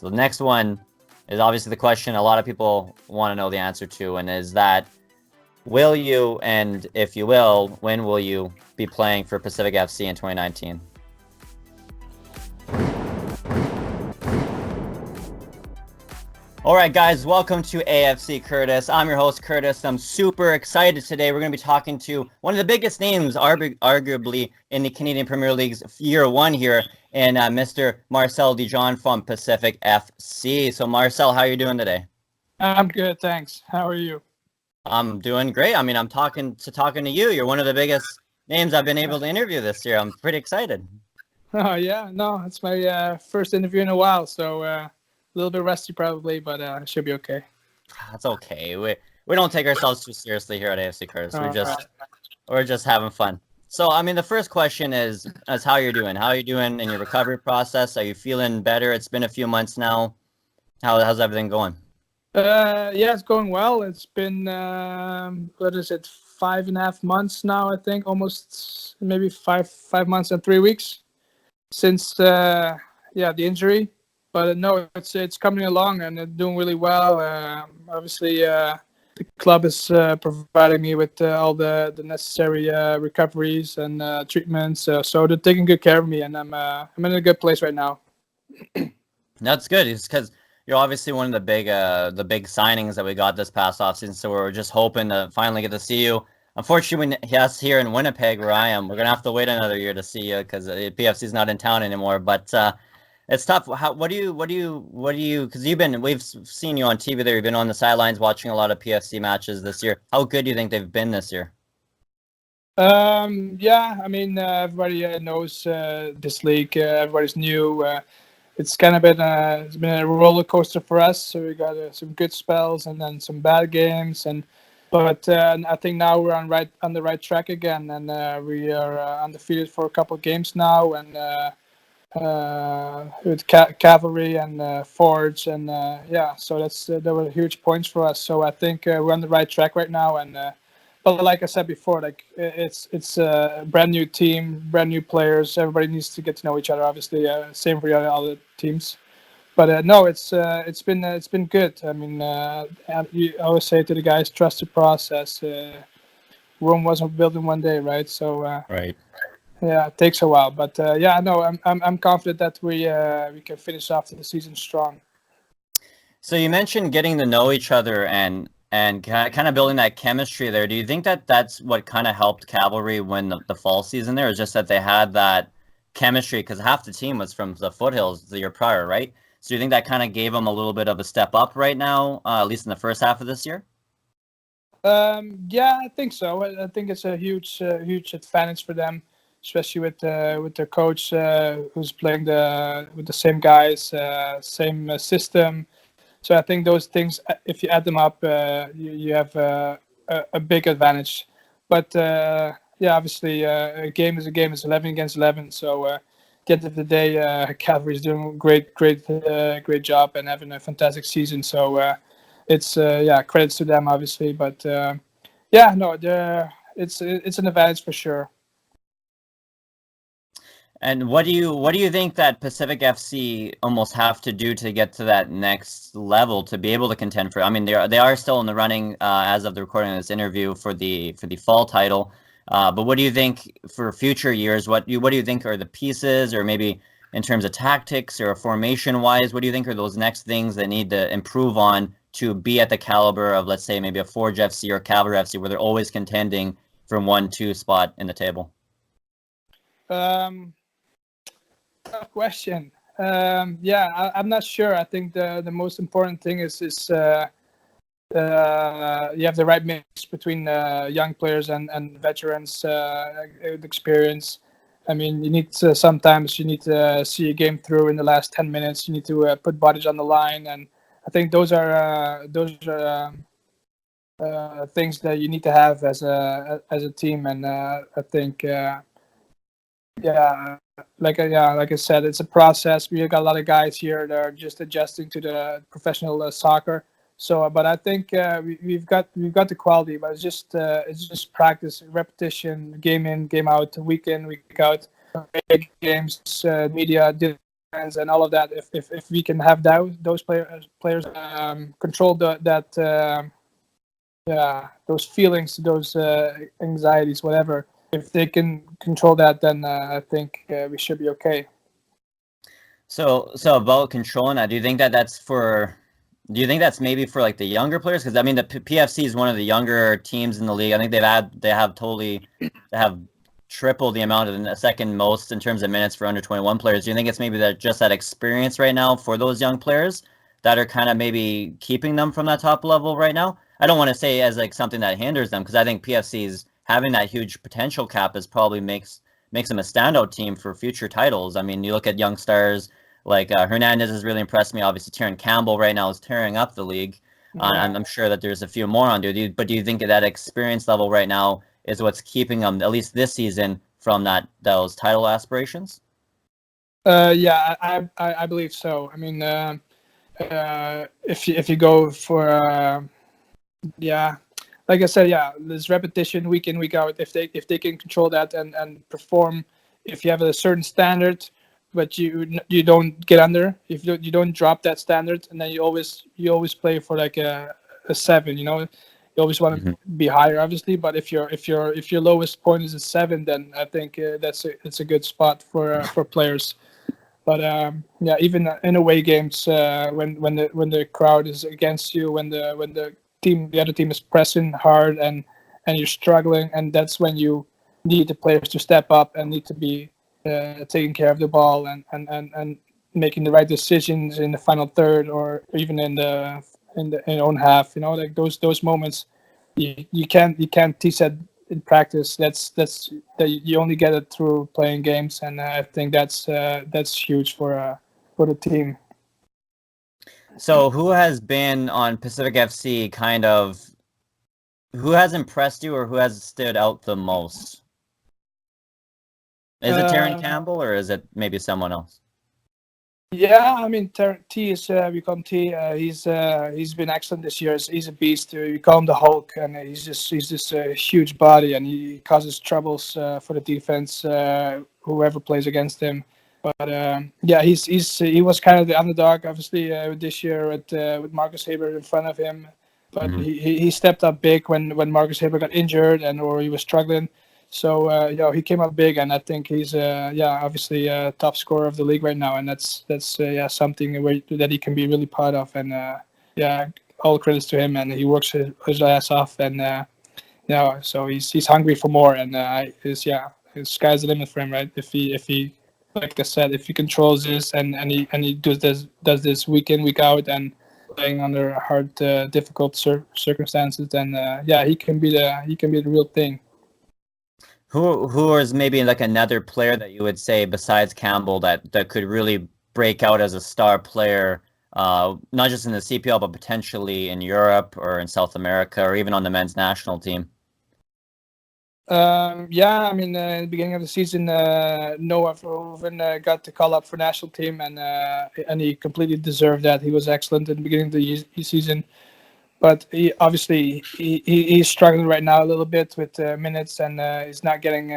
So the next one is obviously the question a lot of people want to know the answer to, and is that, will you, and if you will, when will you be playing for Pacific FC in 2019? All right, guys, welcome to A.F.C. Curtis. I'm your host, Curtis. I'm super excited today. We're going to be talking to one of the biggest names, arguably, in the Canadian Premier League's year one here, and Mr. Marcel De Jong from Pacific FC. So, Marcel, how are you doing today? I'm good, thanks. How are you? I'm doing great. I mean, I'm talking to you. You're one of the biggest names I've been able to interview this year. I'm pretty excited. Oh, yeah. No, it's my first interview in a while, so a little bit rusty probably, but it should be okay. That's okay. We don't take ourselves too seriously here at A.F.C. Curtis. Right. We're just having fun. So, I mean, the first question is how you're doing. How are you doing in your recovery process? Are you feeling better? It's been a few months now. How's everything going? Yeah, it's going well. It's been, 5.5 months now, I think, almost maybe five months and 3 weeks since, the injury. But no, it's coming along and it's doing really well. Obviously, the club is providing me with all the necessary recoveries and treatments. So they're taking good care of me, and I'm in a good place right now. That's good. It's because you're obviously one of the big signings that we got this past offseason. So we're just hoping to finally get to see you. Unfortunately, yes, here in Winnipeg, where I am, we're gonna have to wait another year to see you because PFC is not in town anymore. But it's tough. What do you? Because we've seen you on TV there. You've been on the sidelines watching a lot of PFC matches this year. How good do you think they've been this year? Yeah, I mean, everybody knows this league. Everybody's new. It's kind of it's been a roller coaster for us. So we got some good spells and then some bad games, but I think now we're on the right track again, and we are undefeated for a couple of games now, and with Cavalry and Forge, and so there were huge points for us. So I think we're on the right track right now, and but like I said before, like it's a brand new team, brand new players. Everybody needs to get to know each other. Obviously, same for the other teams. But no, it's been good. I mean, I always say to the guys, trust the process. Rome wasn't built in one day, right? So Right. yeah, it takes a while, but yeah, no, I'm confident that we can finish off the season strong. So you mentioned getting to know each other and kind of building that chemistry there. Do you think that that's what kind of helped Cavalry win the fall season there? Is just that they had that chemistry because half the team was from the foothills the year prior, right? So do you think that kind of gave them a little bit of a step up right now, at least in the first half of this year? Yeah, I think so. I think it's a huge advantage for them, especially with their coach who's playing with the same guys, same system. So I think those things, if you add them up, you have a big advantage. But yeah, obviously, a game is a game. It's 11 against 11. So at the end of the day, Cavalry is doing great job and having a fantastic season. So it's credits to them, obviously. But yeah, no, it's an advantage for sure. And what do you think that Pacific FC almost have to do to get to that next level to be able to contend for? I mean, they are still in the running as of the recording of this interview for the fall title. But what do you think for future years? What do you think are the pieces, or maybe in terms of tactics or formation wise? What do you think are those next things that need to improve on to be at the caliber of, let's say, maybe a Forge FC or Cavalry FC, where they're always contending for 1-2 spot in the table? Tough question. Yeah, I'm not sure. I think the most important thing is you have the right mix between young players and veterans with experience. I mean, sometimes you need to see a game through in the last 10 minutes. You need to put bodies on the line, and I think those are things that you need to have as a team. And I think yeah, like I said, it's a process. We got a lot of guys here that are just adjusting to the professional soccer. So, but I think we've got the quality, but it's just practice, repetition, game in, game out, week in, week out, big games, media, fans and all of that. If we can have those players control those feelings, those anxieties, whatever. If they can control that, then I think we should be okay. So about controlling that, do you think that's maybe for like the younger players? Because I mean, the PFC is one of the younger teams in the league. I think they have triple the amount of the second most in terms of minutes for under 21 players. Do you think it's maybe that experience right now for those young players that are kind of maybe keeping them from that top level right now? I don't want to say as like something that hinders them, because I think PFC's having that huge potential cap is probably makes them a standout team for future titles. I mean, you look at young stars like Hernandez has really impressed me. Obviously, Campbell right now is tearing up the league. I'm sure that there's a few more on, dude. But do you think that experience level right now is what's keeping them, at least this season, from those title aspirations? Yeah, I believe so. I mean, if you go for like I said, there's repetition week in, week out. If they can control that and perform, if you have a certain standard, but you don't get under, if you don't drop that standard, and then you always play for like a 7. You know, you always want to be higher, obviously. But if your lowest point is a 7, then I think it's a good spot for players. But even in away games, when the crowd is against you, when the other team is pressing hard and you're struggling, and that's when you need the players to step up and need to be taking care of the ball and making the right decisions in the final third, or even in the own half. You know, like those moments, you can't teach that in practice. That you only get it through playing games, and I think that's huge for the team. So who has been on Pacific FC who has impressed you, or who has stood out the most? Is it Terran Campbell, or is it maybe someone else? Yeah, I mean, T is we call him T. He's been excellent this year. He's a beast. We call him the Hulk, and he's just a huge body, and he causes troubles for the defense, whoever plays against him. But he was kind of the underdog, obviously, this year with Marcus Haber in front of him. But he stepped up big when Marcus Haber got injured or he was struggling. So he came up big, and I think he's obviously a top scorer of the league right now, and that's something that he can be really proud of. And all credits to him, and he works his ass off, and so he's hungry for more, and the sky's the limit for him, right? If he like I said, if he controls this and he does this week in, week out, and playing under hard, difficult circumstances, then he can be the real thing. Who is maybe like another player that you would say besides Campbell that could really break out as a star player, not just in the CPL but potentially in Europe or in South America or even on the men's national team? I mean, in the beginning of the season, Noah Verhoeven got the call up for national team, and he completely deserved that. He was excellent in the beginning of the season. But he's struggling right now a little bit with minutes, and he's not playing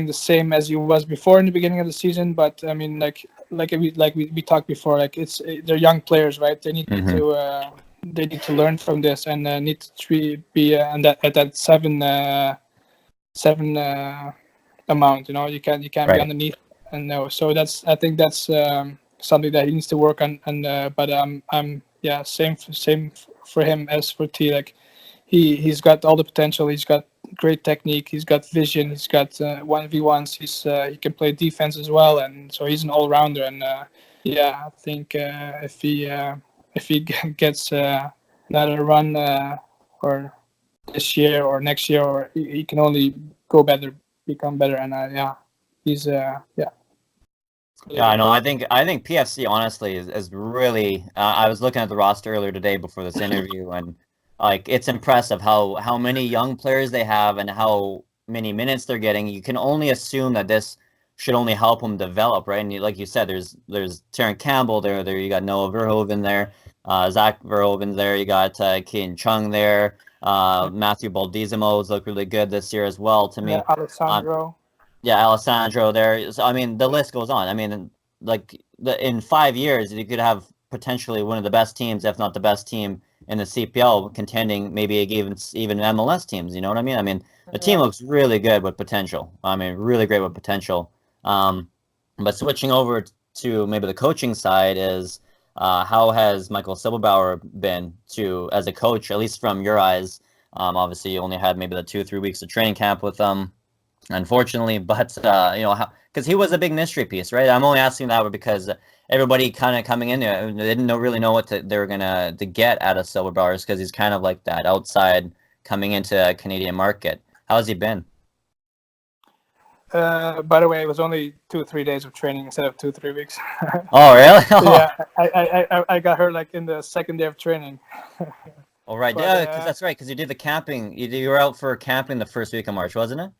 the same as he was before in the beginning of the season. But I mean, like we talked before, like they're young players, right? They need to learn from this and need to be at that 7 amount. You know, you can't Right. be underneath. And no, so I think that's something that he needs to work on. And but same for him as for T. Like he's got all the potential. He's got great technique. He's got vision. He's got 1v1s. He can play defense as well, and so he's an all rounder. And I think if he gets another run or this year or next year, or he can only become better. And he's Yeah, I know. I think PFC honestly is really. I was looking at the roster earlier today before this interview, and like it's impressive how many young players they have and how many minutes they're getting. You can only assume that this should only help them develop, right? And like you said, there's Terran Campbell there. You got Noah Verhoeven there, Zach Verhoeven there. You got Kian Chung there. Matthew Baldizimo's looked really good this year as well to me. Alessandro. yeah, Alessandro there. So, I mean, the list goes on. I mean, like in 5 years, you could have potentially one of the best teams, if not the best team in the CPL, contending maybe even MLS teams. You know what I mean? I mean, the team Yeah. looks really good with potential. I mean, really great with potential. But switching over to maybe the coaching side is how has Michael Silberbauer been to as a coach, at least from your eyes? Obviously, you only had maybe the 2 or 3 weeks of training camp with them, unfortunately, but you know, because he was a big mystery piece, right? I'm only asking that because everybody kind of coming in there, they didn't really know what they were gonna to get out of Silberbauer because he's kind of like that outside coming into a Canadian market. How's he been? By the way, it was only 2 or 3 days of training instead of 2 or 3 weeks. Oh, really? Yeah, I got hurt like in the second day of training. All right, But yeah, because that's right, because you did the camping. You were out for camping the first week of March, wasn't it?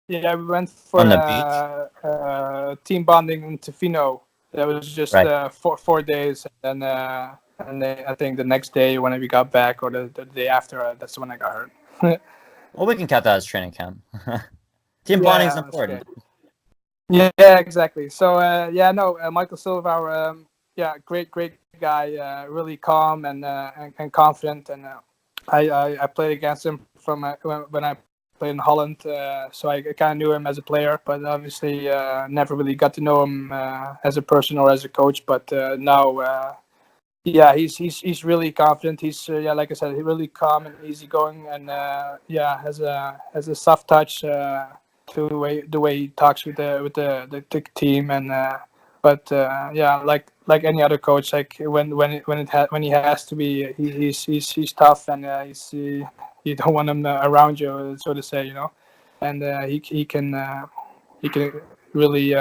yeah, we went for On the beach. team bonding in Tofino. That was just Right. 4 days, and then I think the next day when we got back, or the day after, that's when I got hurt. Well, we can count that as training camp. Team bonding is Yeah, that's okay. important. Yeah, exactly. So yeah, no, Michael Silva, yeah, great guy, really calm and confident, and I played against him from when I played in Holland, so I kind of knew him as a player, but obviously never really got to know him as a person or as a coach. But now, yeah, he's really confident. He's yeah, like I said, he's really calm and easygoing, and yeah, has a soft touch to the way he talks with the team, and yeah, like any other coach, like when he has to be, he's tough, and you don't want him around you, so to say, and he can really.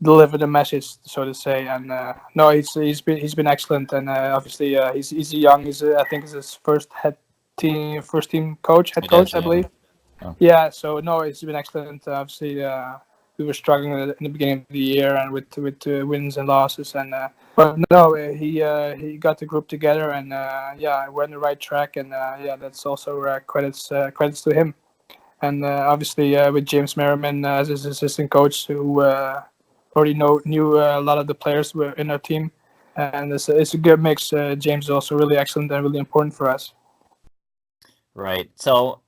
Deliver the message, so to say. And no, he's been excellent, and obviously he's young. I think it's his first team head It is, coach, I yeah. believe. Oh. Yeah, so no, he's been excellent. Obviously, we were struggling in the beginning of the year and with wins and losses, and but no, he got the group together, and yeah, we're on the right track, and yeah, that's also credits to him. And obviously with James Merriman as his assistant coach, who already knew a lot of the players were in our team, and it's a good mix. James is also really excellent and really important for us. Right. So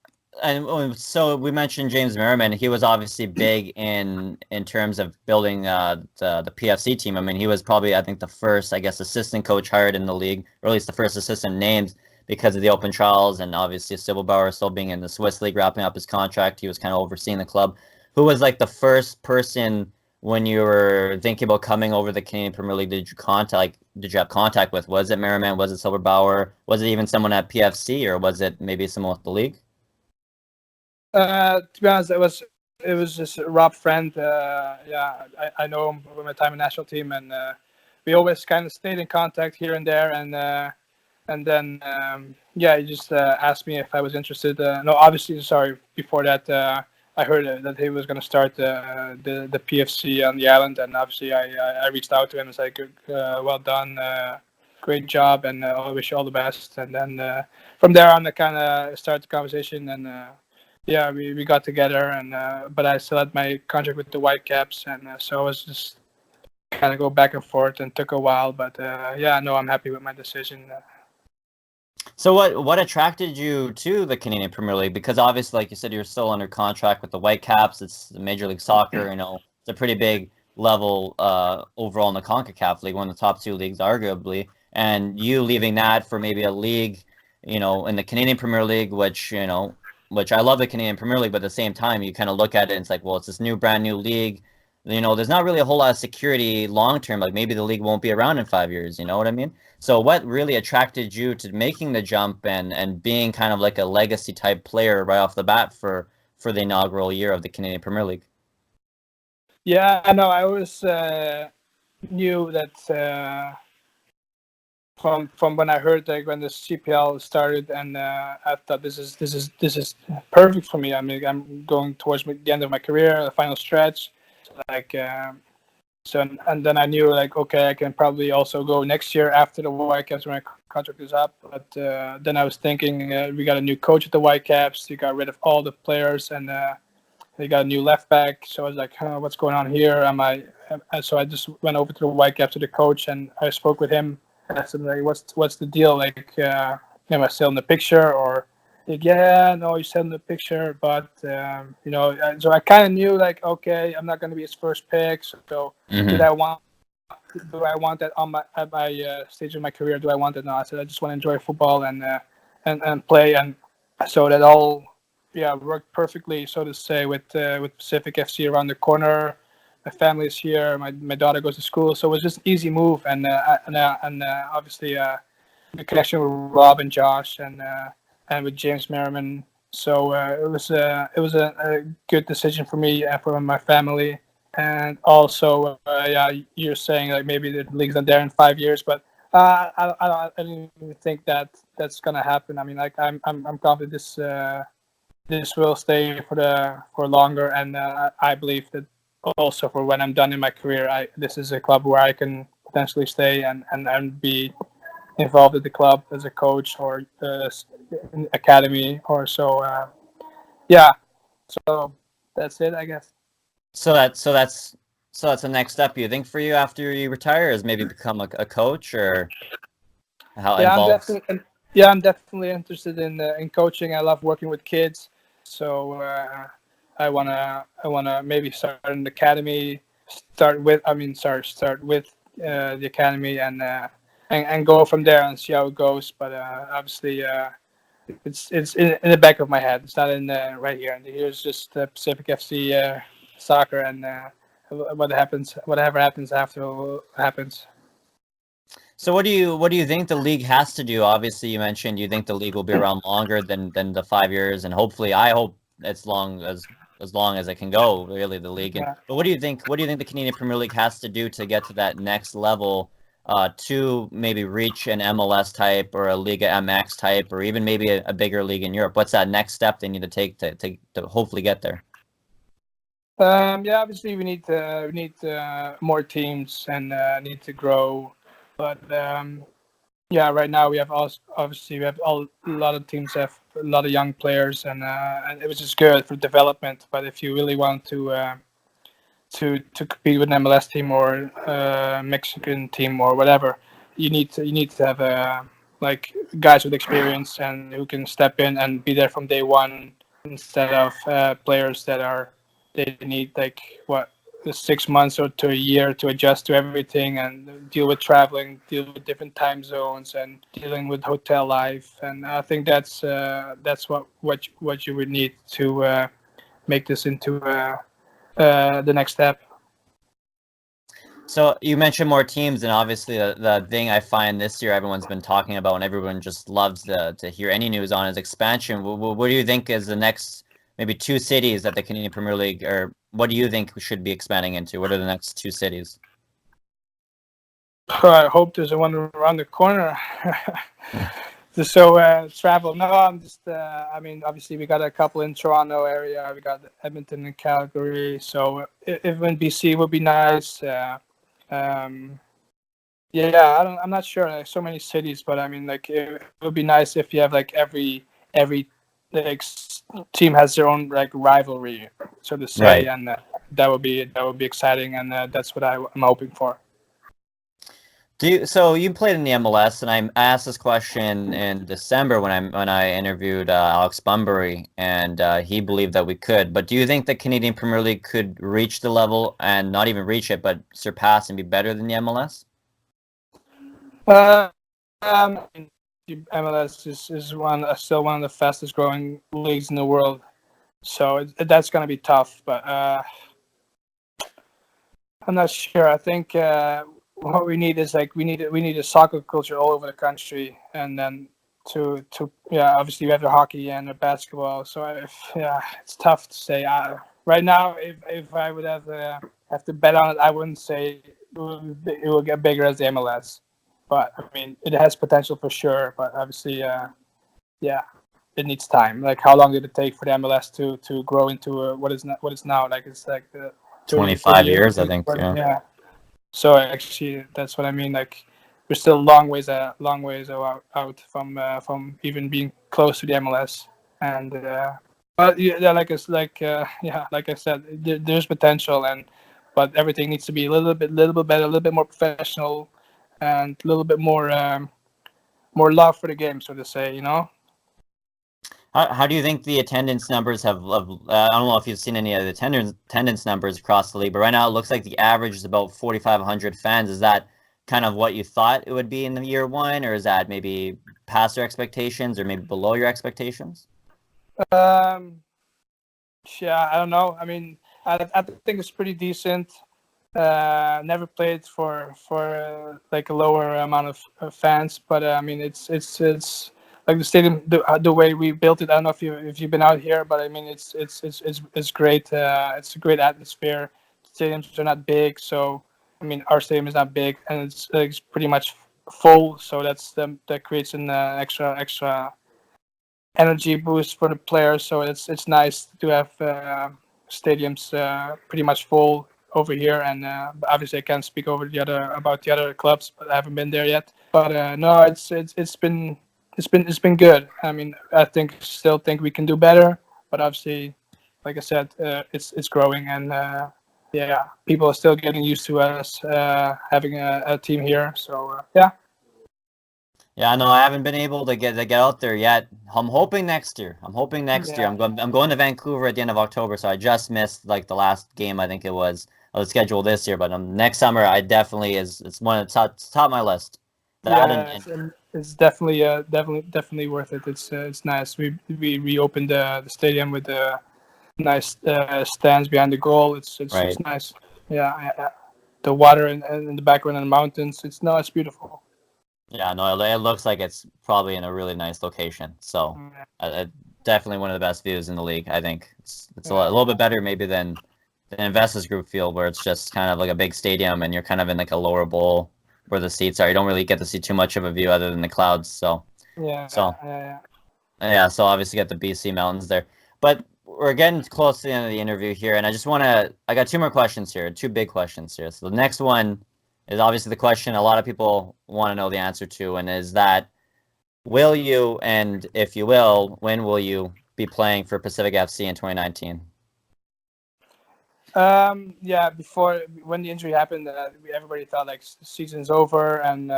we mentioned James Merriman. He was obviously big in terms of building the PFC team. I mean, he was probably, I think, the first, I guess, assistant coach hired in the league, or at least the first assistant named because of the open trials, and obviously Silberbauer still being in the Swiss league, wrapping up his contract. He was kind of overseeing the club. Who was like the first person when you were thinking about coming over the Canadian Premier League? Did you have contact with? Was it Merriman? Was it Silberbauer? Was it even someone at PFC, or was it maybe someone with the league? To be honest, it was just Rob Friend. Yeah, I know him from my time in national team, and we always kind of stayed in contact here and there, and then yeah, he just asked me if I was interested. No, obviously, sorry. Before that, I heard that he was going to start the PFC on the island, and obviously, I reached out to him and said, "Well done, great job, and I wish you all the best." And then from there on, I kind of started the conversation, and yeah, we got together, and but I still had my contract with the Whitecaps, and so I was just kind of go back and forth, and took a while, but yeah, no, I'm happy with my decision. So what attracted you to the Canadian Premier League? Because obviously, like you said, you're still under contract with the Whitecaps. It's Major League Soccer. You know, it's a pretty big level overall in the CONCACAF League, one of the top two leagues, arguably. And you leaving that for maybe a league, you know, in the Canadian Premier League, which I love the Canadian Premier League, but at the same time, you kind of look at it and it's like, well, it's this brand new league. You know, there's not really a whole lot of security long term. Like maybe the league won't be around in 5 years. You know what I mean? So what really attracted you to making the jump and being kind of like a legacy type player right off the bat for the inaugural year of the Canadian Premier League? Yeah, I know. I always knew that from when I heard like when the CPL started, and I thought this is perfect for me. I mean, I'm going towards the end of my career, the final stretch, like. So and then I knew like, okay, I can probably also go next year after the Whitecaps when my contract is up. But then I was thinking we got a new coach at the Whitecaps. He got rid of all the players, and They got a new left back, so I was like, what's going on here? So I just went over to the Whitecaps to the coach, and I spoke with him. I said, like, what's the deal? Like, am I still in the picture? Or, like, yeah, no, you're still in the picture. But, so I kind of knew, like, okay, I'm not going to be his first pick. So Mm-hmm. do I want that at my stage of my career? Do I want it? No, I said I just want to enjoy football and play, and so that all worked perfectly, so to say, with Pacific FC around the corner. My family is here. My daughter goes to school, so it was just an easy move, and obviously the connection with Rob and Josh and with James Merriman. So it was a good decision for me and for my family. And also, you're saying like maybe the league's not there in 5 years, but I don't even think that's gonna happen. I mean, like I'm confident this will stay for longer, and I believe that also for when I'm done in my career, this is a club where I can potentially stay and be involved with the club as a coach or in academy or so. Yeah, so that's it, I guess. So that's the next step you think for you after you retire is maybe become a coach, or how Yeah, involved? I'm definitely interested in coaching. I love working with kids, so I wanna maybe start an academy. Start with the academy and go from there and see how it goes. But obviously, it's in the back of my head. It's not in right here. And here's just Pacific FC soccer, and whatever happens after happens. So what do you think the league has to do? Obviously, you mentioned you think the league will be around longer than the 5 years, and hopefully, I hope it's as long as it can go. Really, the league. Yeah. But what do you think? What do you think the Canadian Premier League has to do to get to that next level? To maybe reach an MLS type or a Liga MX type, or even maybe a bigger league in Europe. What's that next step they need to take to hopefully get there? Obviously we need more teams and need to grow, but right now we have obviously we have a lot of teams have a lot of young players, and it was just good for development. But if you really want to compete with an MLS team or Mexican team or whatever, you need to have like guys with experience and who can step in and be there from day one instead of players they need like 6 months or to a year to adjust to everything and deal with traveling, deal with different time zones, and dealing with hotel life. And I think that's what you would need to make this into the next step. So you mentioned more teams, and obviously the thing I find this year everyone's been talking about and everyone just loves to hear any news on is expansion. What do you think is the next maybe two cities that the Canadian Premier League, or what do you think we should be expanding into? What are the next two cities? I hope there's one around the corner. So travel. No, I'm just. I mean, obviously we got a couple in Toronto area. We got Edmonton and Calgary. So if in BC would be nice. Um, I'm not sure. Like so many cities, but I mean, like it would be nice if you have like every like team has their own like rivalry, so to say, Right. and that would be exciting, and that's what I'm hoping for. So you played in the MLS, and I asked this question in December when I interviewed Alex Bunbury, and he believed that we could. But do you think the Canadian Premier League could reach the level, and not even reach it, but surpass and be better than the MLS? Uh, the MLS is still one of the fastest growing leagues in the world, so that's going to be tough. But I'm not sure. I think what we need is like we need a soccer culture all over the country, and then obviously we have the hockey and the basketball. So it's tough to say. Right now, if I would have to bet on it, I wouldn't say it will get bigger as the MLS. But I mean, it has potential for sure. But obviously, it needs time. Like, how long did it take for the MLS to grow into what is now? Like, it's like the 30 25 years. years, I think. Yeah. Yeah. So actually, that's what I mean. Like, we're still a long ways out from even being close to the MLS. And But yeah, like I said, there's potential, but everything needs to be a little bit better, a little bit more professional, and a little bit more love for the game, so to say. How do you think the attendance numbers I don't know if you've seen any of the attendance numbers across the league, but right now it looks like the average is about 4,500 fans. Is that kind of what you thought it would be in the year one, or is that maybe past your expectations, or maybe below your expectations? Um, yeah, I don't know. I mean, I think it's pretty decent. Never played for like a lower amount of fans, but I mean it's like the stadium, the way we built it. I don't know if you've been out here, but I mean it's great. It's a great atmosphere. Stadiums are not big, so I mean our stadium is not big, and it's pretty much full. So that creates an extra energy boost for the players. So it's nice to have stadiums pretty much full over here. And obviously, I can't speak about the other clubs, but I haven't been there yet. But no, it's been good. I mean, still think we can do better, but obviously, like I said, it's growing, and yeah, people are still getting used to us having a team here. So yeah. Yeah, no, I haven't been able to get out there yet. I'm hoping next year. Yeah. I'm going to Vancouver at the end of October, so I just missed like the last game I think it was of the schedule this year. But next summer I definitely it's one of the top of my list. That Yeah, it's definitely definitely worth it. It's nice. We reopened the stadium with the nice stands behind the goal. right. It's nice. Yeah, the water in the background and the mountains. It's beautiful. Yeah, no, it looks like it's probably in a really nice location. So Yeah, definitely one of the best views in the league. I think it's a yeah, little bit better maybe than the Investors Group Field, where it's just kind of like a big stadium and you're kind of in like a lower bowl where the seats are. You don't really get to see too much of a view other than the clouds. yeah, So yeah. yeah, so obviously got the BC mountains there. But we're getting close to the end of the interview here, and I got two more questions here, two big questions here. So the next one is obviously the question a lot of people want to know the answer to, and is that will you, and if you will, when will you be playing for Pacific FC in 2019? Yeah. Before when the injury happened, everybody thought like the season's over, and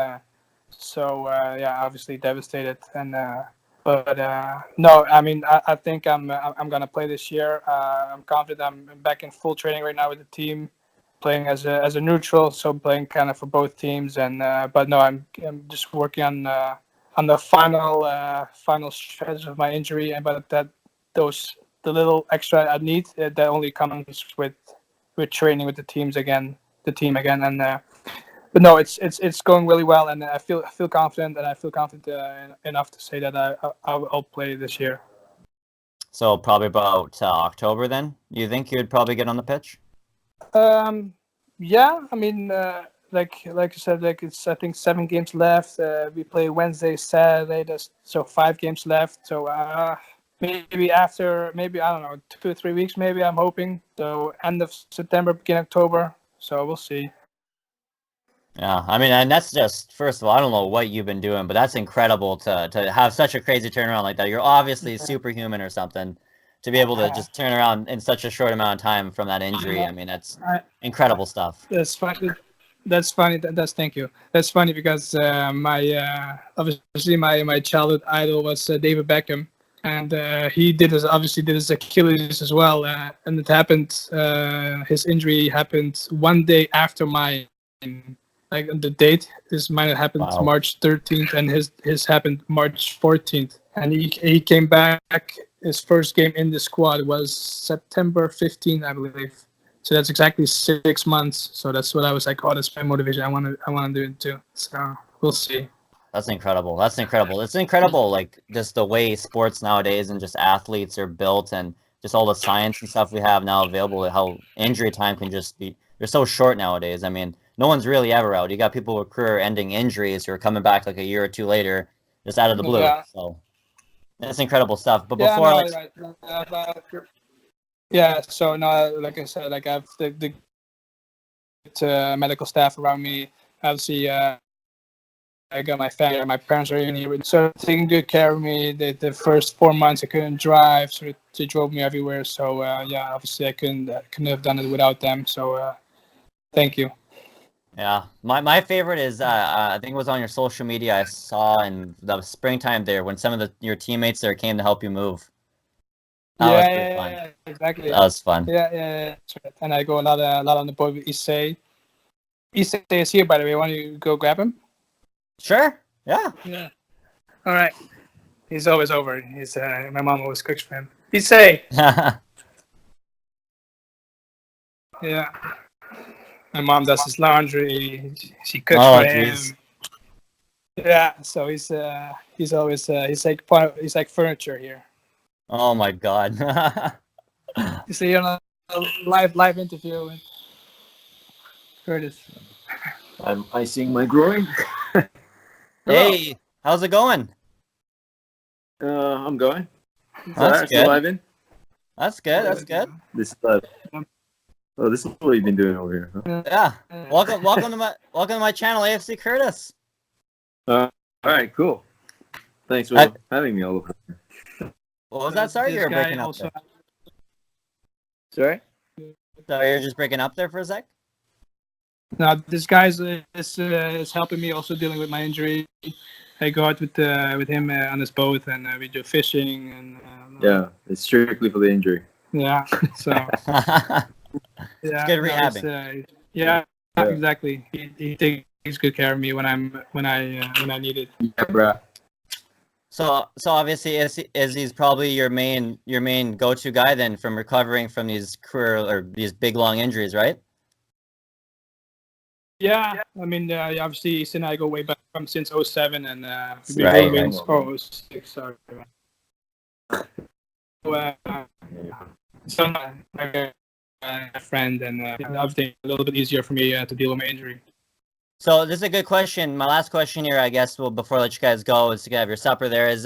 so yeah, obviously devastated. And but no, I mean I think I'm gonna play this year. I'm confident. I'm back in full training right now with the team, playing as a neutral, so playing kind of for both teams. And but no, I'm just working on the final stretch of my injury, and but those the little extra I need that only comes with training with the team again. And but no, it's going really well, and I feel confident, and I feel confident enough to say that I'll play this year. So probably about October then. You think you'd probably get on the pitch? Yeah, I mean, like you said, like it's I think 7 games left. We play Wednesday, Saturday. So 5 games left. So maybe after maybe I don't know 2 or 3 weeks. Maybe I'm hoping. So end of September, beginning October. So we'll see. Yeah, I mean, and that's just first of all, I don't know what you've been doing, but that's incredible to have such a crazy turnaround like that. You're obviously superhuman or something to be able to just turn around in such a short amount of time from that injury. I mean, that's I, incredible stuff. that's funny. That's funny. That's thank you. That's funny because my obviously my childhood idol was David Beckham, and he did his Achilles as well, and it happened. His injury happened one day after mine. Like the date, his mine happened Wow. March 13th, and his happened March 14th, and he came back. His first game in the squad was September 15th, I believe. So that's exactly 6 months. So that's what I was like. Oh, that's my motivation. I want to do it too. So we'll see. That's incredible. That's incredible. It's incredible, like just the way sports nowadays and just athletes are built and just all the science and stuff we have now available, how injury time can just be, they're so short nowadays. I mean, no one's really ever out. You got people with career-ending injuries who are coming back like a year or two later, just out of the blue. Yeah. So that's incredible stuff. But Yeah. before I No. let Right. Yeah. So no, like I said, like I have the medical staff around me. Obviously, I got my family. My parents are even here, so taking good care of me. The first 4 months I couldn't drive, so they drove me everywhere. So yeah, obviously I couldn't have done it without them. So thank you. Yeah, my favorite is I think it was on your social media I saw in the springtime there when some of your teammates there came to help you move. That was pretty fun. Yeah, exactly. That was fun. Yeah. That's right. And I go a lot on the boat with Issei. Issei is here, by the way. Want you go grab him? Sure. Yeah. Yeah. All right. He's always over. He's my mom always cooks for him. Issei. Yeah. My mom does his laundry. She cooks for him. Yeah. So he's always he's like furniture here. Oh my God. You see on a live interview with Curtis. I'm icing my groin. Hey, how's it going? I'm going. That's good. Live in? That's good. That's good. This is oh, this is what you've been doing over here, huh? Yeah. Welcome to my channel, A.F.C. Curtis. All right, cool. Thanks for having me all over. What was that? Sorry, you're breaking up there. Sorry? So you're just breaking up there for a sec? Now this guy's is helping me also dealing with my injury. I go out with him on his boat and we do fishing and yeah, it's strictly for the injury. Yeah, so yeah, it's good rehabbing. Yeah, exactly. He takes good care of me when I need it. Yeah, bro. So obviously Izzy's probably your main go-to guy then from recovering from these these big long injuries, right? Yeah, I mean, obviously, Izzy and I go way back from since 07 and we've been Right. doing 06. Sorry. So my friend and obviously a little bit easier for me to deal with my injury. So this is a good question. My last question here, I guess, before I let you guys go, is to have your supper there, is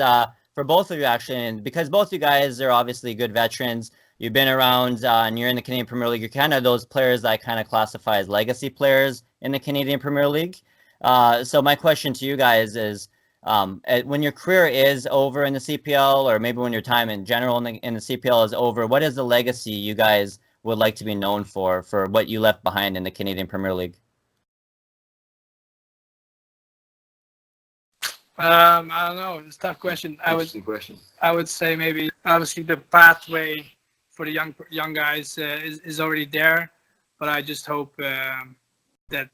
for both of you actually, and because both you guys are obviously good veterans, you've been around and you're in the Canadian Premier League, you're kind of those players that I kind of classify as legacy players in the Canadian Premier League. So my question to you guys is, when your career is over in the CPL, or maybe when your time in general in the CPL is over, what is the legacy you guys would like to be known for what you left behind in the Canadian Premier League? I don't know. It's a tough question. I would say maybe obviously the pathway for the young guys is already there, but I just hope that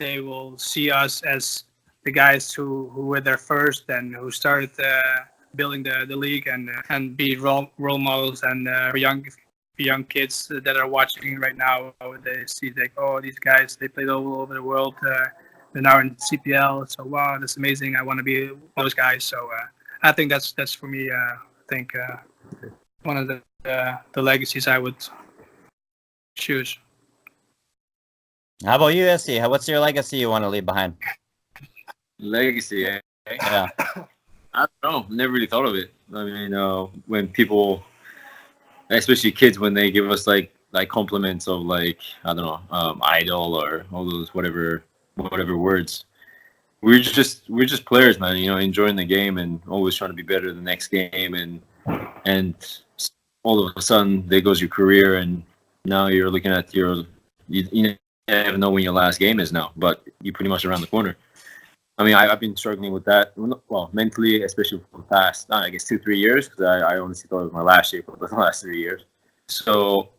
they will see us as the guys who were there first and who started building the league and be role models and for young kids that are watching right now. They see like, oh, these guys, they played all over the world. They're now in CPL, so wow, that's amazing. I want to be one of those guys. So I think that's for me. I think one of the legacies I would choose. How about you, A.F.C.? What's your legacy you want to leave behind? Legacy, eh? Yeah. I don't know. Never really thought of it. I mean, when people, especially kids, when they give us like compliments of like, I don't know, idol or all those whatever words. We're just players, man. You know, enjoying the game and always trying to be better the next game, and all of a sudden there goes your career, and now you're looking at you never know when your last game is now, but you're pretty much around the corner. I mean, I've been struggling with that, well, mentally, especially for the past, I guess, 2-3 years, because I honestly thought it was my last year for the last 3 years. So,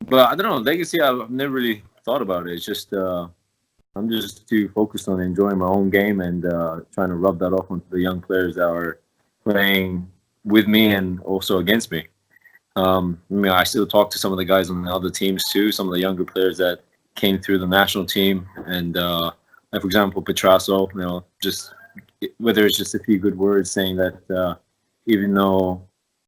but I don't know, legacy, I've never really thought about it. It's just, I'm just too focused on enjoying my own game and trying to rub that off onto the young players that are playing with me and also against me. I mean, I still talk to some of the guys on the other teams too, some of the younger players that came through the national team, and like for example, Petrasso. You know, just whether it's just a few good words saying that even though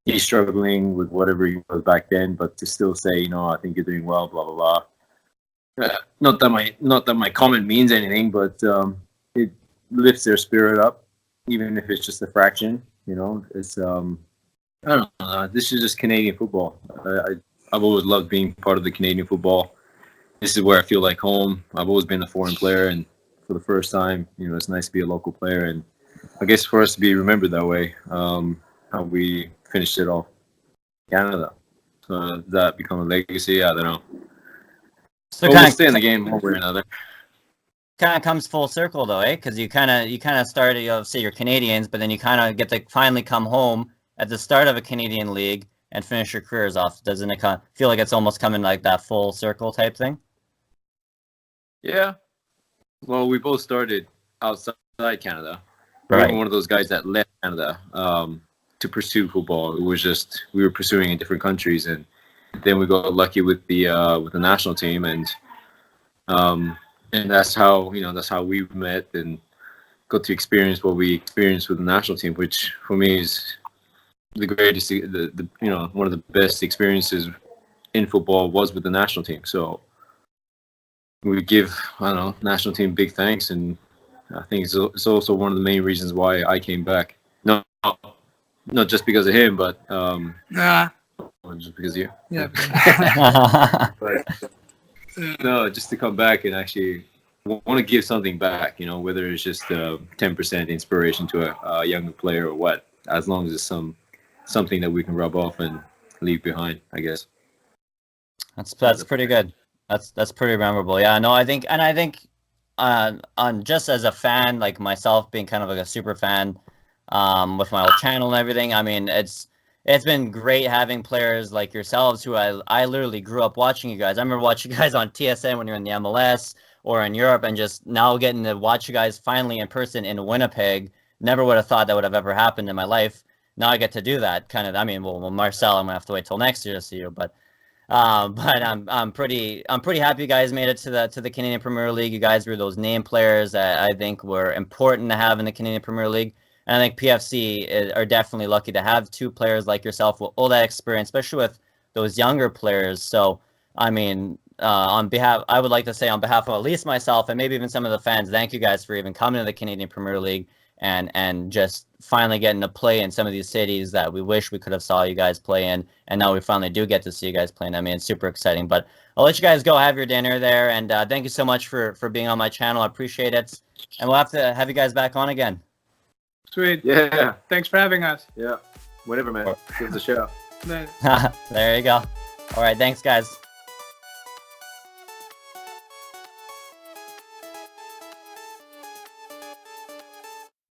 he's struggling with whatever he was back then, but to still say, you know, I think you're doing well, blah blah blah. Not that my comment means anything, but it lifts their spirit up, even if it's just a fraction. You know, it's I don't know. This is just Canadian football. I've always loved being part of the Canadian football. This is where I feel like home. I've always been a foreign player, and for the first time. You know, it's nice to be a local player, and I guess for us to be remembered that way, how we finished it off Canada. So that become a legacy. I don't know. So But we'll stay in the game one way or another. Kind of comes full circle though, eh? Because you kind of started, you know, say you're Canadians, but then you kind of get to finally come home at the start of a Canadian league and finish your careers off. Doesn't it kind of feel like it's almost coming like that full circle type thing? Yeah. Well, we both started outside Canada. Right. We were one of those guys that left Canada to pursue football. It was just we were pursuing in different countries, and then we got lucky with the national team, and that's how we met and got to experience what we experienced with the national team, which for me is the greatest, the one of the best experiences in football was with the national team. So we give national team big thanks, and I think it's also one of the main reasons why I came back. No, not just because of him, but just because of you. Yeah. But, no, just to come back and actually want to give something back. You know, whether it's just 10% inspiration to a younger player or what. As long as it's something that we can rub off and leave behind, I guess. That's pretty good. That's pretty memorable. Yeah, no, I think on just as a fan, like myself being kind of like a super fan, with my old channel and everything, I mean, it's been great having players like yourselves who I literally grew up watching you guys. I remember watching you guys on TSN when you were in the MLS or in Europe, and just now getting to watch you guys finally in person in Winnipeg. Never would have thought that would have ever happened in my life. Now I get to do that. Kind of, I mean, well, Marcel, I'm gonna have to wait till next year to see you, but I'm pretty happy you guys made it to the Canadian Premier League. You guys were those name players that I think were important to have in the Canadian Premier League. And I think PFC are definitely lucky to have two players like yourself with all that experience, especially with those younger players. So, I mean, I would like to say on behalf of at least myself and maybe even some of the fans, thank you guys for even coming to the Canadian Premier League and just finally getting to play in some of these cities that we wish we could have saw you guys play in. And now we finally do get to see you guys playing. I mean, it's super exciting. But I'll let you guys go have your dinner there. And thank you so much for being on my channel. I appreciate it. And we'll have to have you guys back on again. Sweet. Yeah. Thanks for having us. Yeah. Whatever, man. Give us a shout. Nice. There you go. All right. Thanks, guys.